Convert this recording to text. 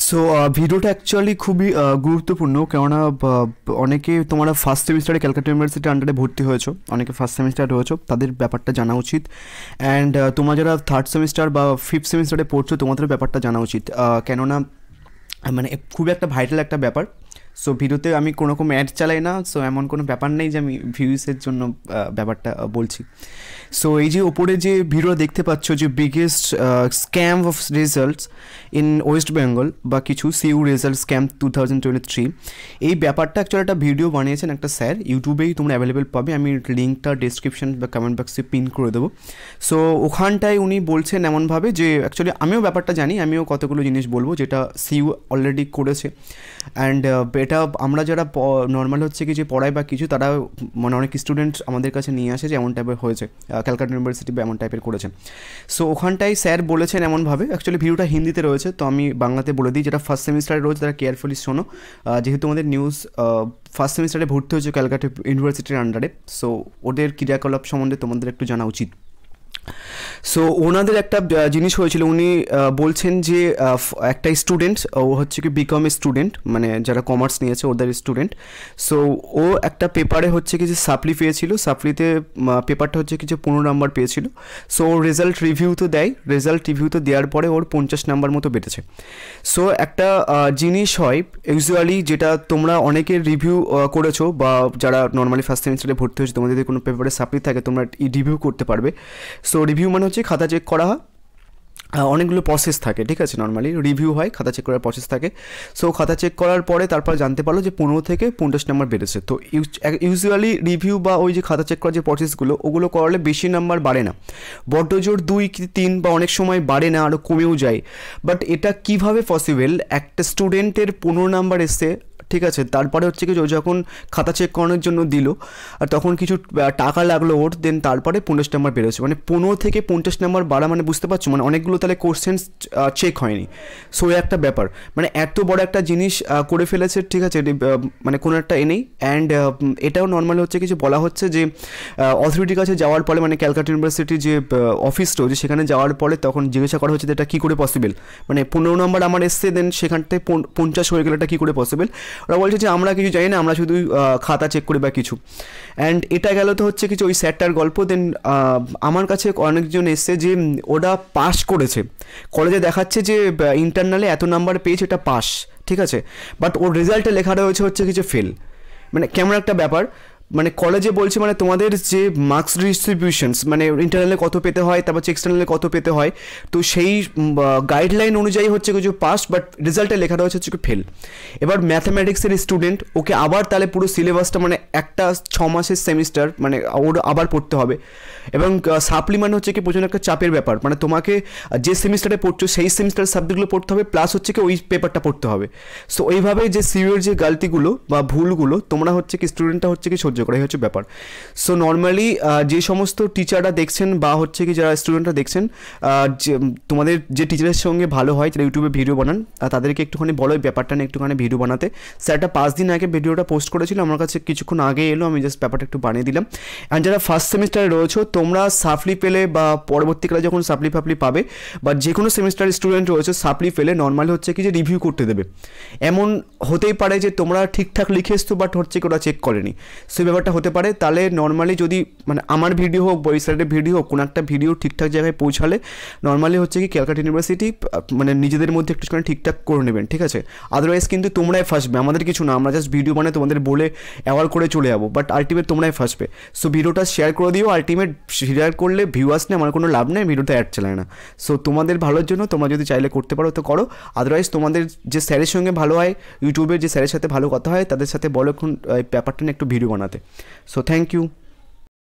So ভিডিওটা actually খুবই গুরুত্বপূর্ণ, কেননা অনেকে তোমরা ফার্স্ট সেমিস্টারে ক্যালকাটা ইউনিভার্সিটির আন্ডারে ভর্তি হয়েছো, অনেকে ফার্স্ট সেমিস্টারে রয়েছো, তাদের ব্যাপারটা জানা উচিত। অ্যান্ড তোমরা যারা থার্ড সেমিস্টার বা ফিফথ সেমিস্টারে পড়ছো তোমাদের ব্যাপারটা জানা উচিত, কেননা মানে খুবই একটা ভাইটাল একটা ব্যাপার। সো ভিডিওতে আমি কোনো রকম অ্যাড চালাই না, সো এমন কোনো ব্যাপার নেই যে আমি ভিউসের জন্য ব্যাপারটা বলছি। সো এই যে ওপরে যে ভিডিও দেখতে পাচ্ছ, যে biggest scam of results in West Bengal বা কিছু সিইউ রেজাল্ট স্ক্যাম 2023, এই ব্যাপারটা অ্যাকচুয়ালি একটা ভিডিও বানিয়েছেন একটা স্যার, ইউটিউবেই তোমরা অ্যাভেলেবেল পাবে, আমি লিঙ্কটা ডিসক্রিপশন বা কমেন্ট বক্সে পিন করে দেবো। সো ওখানটায় উনি বলছেন এমনভাবে যে অ্যাকচুয়ালি আমিও ব্যাপারটা জানি, আমিও কতগুলো জিনিস বলবো যেটা সিইউ অলরেডি করেছে। অ্যান্ড এটা আমরা যারা নর্মাল হচ্ছে কি যে পড়ায় বা কিছু, তারা মানে অনেক স্টুডেন্ট আমাদের কাছে নিয়ে আসে যে এমন টাইপের হয়েছে, ক্যালকাটা ইউনিভার্সিটি বা এমন টাইপের করেছেন। সো ওখানটায় স্যার বলেছেন এমনভাবে, অ্যাকচুয়ালি ভিডিওটা হিন্দিতে রয়েছে, তো আমি বাংলাতে বলে দিই। যেটা ফার্স্ট সেমিস্টারে রয়েছে তারা কেয়ারফুলি শোনো, যেহেতু আমাদের নিউজ ফার্স্ট সেমিস্টারে ভর্তি হয়েছে ক্যালকাটা ইউনিভার্সিটির আন্ডারে, সো ওদের ক্রিয়াকলাপ সম্বন্ধে তোমাদের একটু জানা উচিত। সো ওনাদের একটা জিনিস হয়েছিল, উনি বলছেন যে একটা স্টুডেন্ট, ও হচ্ছে কি বিকম স্টুডেন্ট, মানে যারা কমার্স নিয়েছে ওদের স্টুডেন্ট। সো ও একটা পেপারে হচ্ছে কি যে সাপ্লি পেয়েছিল, সাপ্লিতে পেপারটা হচ্ছে কি যে 15 নাম্বার পেয়েছিল। সো ওর রেজাল্ট রিভিউ তো দেয়, রেজাল্ট রিভিউ তো দেওয়ার পরে ওর 50 নাম্বার মতো বেড়েছে। সো একটা জিনিস হয় ইউজুয়ালি, যেটা তোমরা অনেকের রিভিউ করেছো বা যারা নর্মালি ফার্স্ট সেমিস্টারে ভর্তি হয়েছে, তোমাদের যদি কোনো পেপারে সাপ্লি থাকে তোমরা রিভিউ করতে পারবে। সো রিভিউ মানে হচ্ছে খাতা চেক করা হয়, অনেকগুলো প্রসেস থাকে, ঠিক আছে। নর্মালি রিভিউ হয়, খাতা চেক করার প্রসেস থাকে। সো খাতা চেক করার পরে তারপর জানতে পারলো যে 15 থেকে 50 নাম্বার বেড়েছে। তো ইউজুয়ালি রিভিউ বা ওই যে খাতা চেক করার যে প্রসেসগুলো, ওগুলো করালে বেশি নাম্বার বাড়ে না, বড্ড জোর 2 কি 3 বা অনেক সময় বাড়ে না, আরও কমেও যায়। বাট এটা কিভাবে পসিবল, একটা স্টুডেন্টের 15 নাম্বার এসছে, ঠিক আছে, তারপরে হচ্ছে কি যখন খাতা চেক করানোর জন্য দিল আর তখন কিছু টাকা লাগলো ওর, দেন তারপরে 50 নাম্বার বেরোচ্ছে। মানে 15 থেকে 50 নাম্বার বাড়া মানে বুঝতে পারছো, মানে অনেকগুলো তাহলে কোশ্চেন্স চেক হয়নি। সো একটা ব্যাপার, মানে এত বড় একটা জিনিস করে ফেলেছে, ঠিক আছে, মানে কোনো একটা এনেই। অ্যান্ড এটাও নর্মাল হচ্ছে কিছু বলা হচ্ছে যে অথরিটির কাছে যাওয়ার পরে, মানে ক্যালকাটা ইউনিভার্সিটির যে অফিসটা রয়েছে সেখানে যাওয়ার পরে তখন জিজ্ঞাসা করা হচ্ছে যে এটা কী করে পসিবল, মানে 15 নাম্বার আমার এসছে, দেন সেখান থেকে 50 হয়ে গেলে এটা কী করে পসিবল। ওরা বলছে যে আমরা কিছু জানি না, আমরা শুধু খাতা চেক করি বা কিছু। অ্যান্ড এটা গেল তো হচ্ছে কিছু ওই স্যারটার গল্প। দেন আমার কাছে অনেকজন এসছে যে ওরা পাস করেছে, কলেজে দেখাচ্ছে যে ইন্টারনালে এত নাম্বার পেয়েছে, এটা পাস, ঠিক আছে, বাট ওর রেজাল্টে লেখা রয়েছে হচ্ছে কিছু ফেল। মানে কেমন একটা ব্যাপার, মানে কলেজে বলছে মানে তোমাদের যে মার্কস ডিস্ট্রিবিউশনস, মানে ইন্টারনালে কত পেতে হয়, তারপর এক্সটার্নালে কত পেতে হয়, তো সেই গাইডলাইন অনুযায়ী হচ্ছে কিছু পাস, বাট রেজাল্টে লেখা রয়েছে হচ্ছে ফেল। এবার ম্যাথামেটিক্সের স্টুডেন্ট, ওকে আবার তাহলে পুরো সিলেবাসটা, মানে একটা 6 মাসের সেমিস্টার, মানে ওর আবার পড়তে হবে। এবং সাপ্লি মানে হচ্ছে কি প্রচুর একটা চাপের ব্যাপার, মানে তোমাকে যে সেমিস্টারে পড়ছো সেই সেমিস্টারের সাবজেক্টগুলো পড়তে হবে, প্লাস হচ্ছে কি ওই পেপারটা পড়তে হবে। সো এইভাবে যে সিইউর যে গালতিগুলো বা ভুলগুলো তোমরা হচ্ছে কি স্টুডেন্টটা হচ্ছে কি সহ্য করাই হচ্ছে ব্যাপার। সো নর্মালি যে সমস্ত টিচাররা দেখছেন বা হচ্ছে কি যারা স্টুডেন্টরা দেখছেন, যে তোমাদের যে টিচারের সঙ্গে ভালো হয়, যারা ইউটিউবে ভিডিও বানান, তাদেরকে একটুখানি বলো এই ব্যাপারটা নিয়ে একটুখানি ভিডিও বানাতে। স্যারটা 5 দিন আগে ভিডিওটা পোস্ট করেছিল, আমার কাছে কিছুক্ষণ আগে এলো, আমি জাস্ট ব্যাপারটা একটু বানিয়ে দিলাম। অ্যান্ড যারা ফার্স্ট সেমিস্টারে রয়েছো, তোমরা সাপ্লি পেলে বা পরবর্তীকালে যখন সাপ্লি পাবে বা যে কোনো সেমিস্টার স্টুডেন্ট রয়েছে, সাপ্লি পেলে নর্মাল হচ্ছে কি যে রিভিউ করতে দেবে। এমন হতেই পারে যে তোমরা ঠিকঠাক লিখে এসছো, বাট হচ্ছে কি ওরা চেক করেনি, সেই ব্যাপারটা হতে পারে। তাহলে নর্মালি যদি মানে আমার ভিডিও হোক বা ওই সাইডের ভিডিও হোক, কোনো একটা ভিডিও ঠিকঠাক জায়গায় পৌঁছালে নর্মালি হচ্ছে কি ক্যালকাটা ইউনিভার্সিটি মানে নিজেদের মধ্যে একটুখানি ঠিকঠাক করে নেবেন, ঠিক আছে। আদারওয়াইজ কিন্তু তোমরাই ফাঁসবে, আমাদের কিছু না, আমরা জাস্ট ভিডিও বানাই তোমাদের বলে অ্যাওয়ার করে চলে যাবো, বাট আলটিমেট তোমরাই ফাঁসবে। সো ভিডিওটা শেয়ার করে দিও, আলটিমেট শেয়ার করলে ভিউ আসলে আমার কোনো লাভ নেই, ভিডিওটা অ্যাড চালায় না। সো তোমাদের ভালোর জন্য তোমরা যদি চাইলে করতে পারো তো করো, আদারওয়াইজ তোমাদের যে স্যারের সঙ্গে ভালো হয়, ইউটিউবের যে স্যারের সাথে ভালো কথা হয়, তাদের সাথে বলো এখন এই ব্যাপারটা নিয়ে একটু ভিডিও বানাতে। So thank you.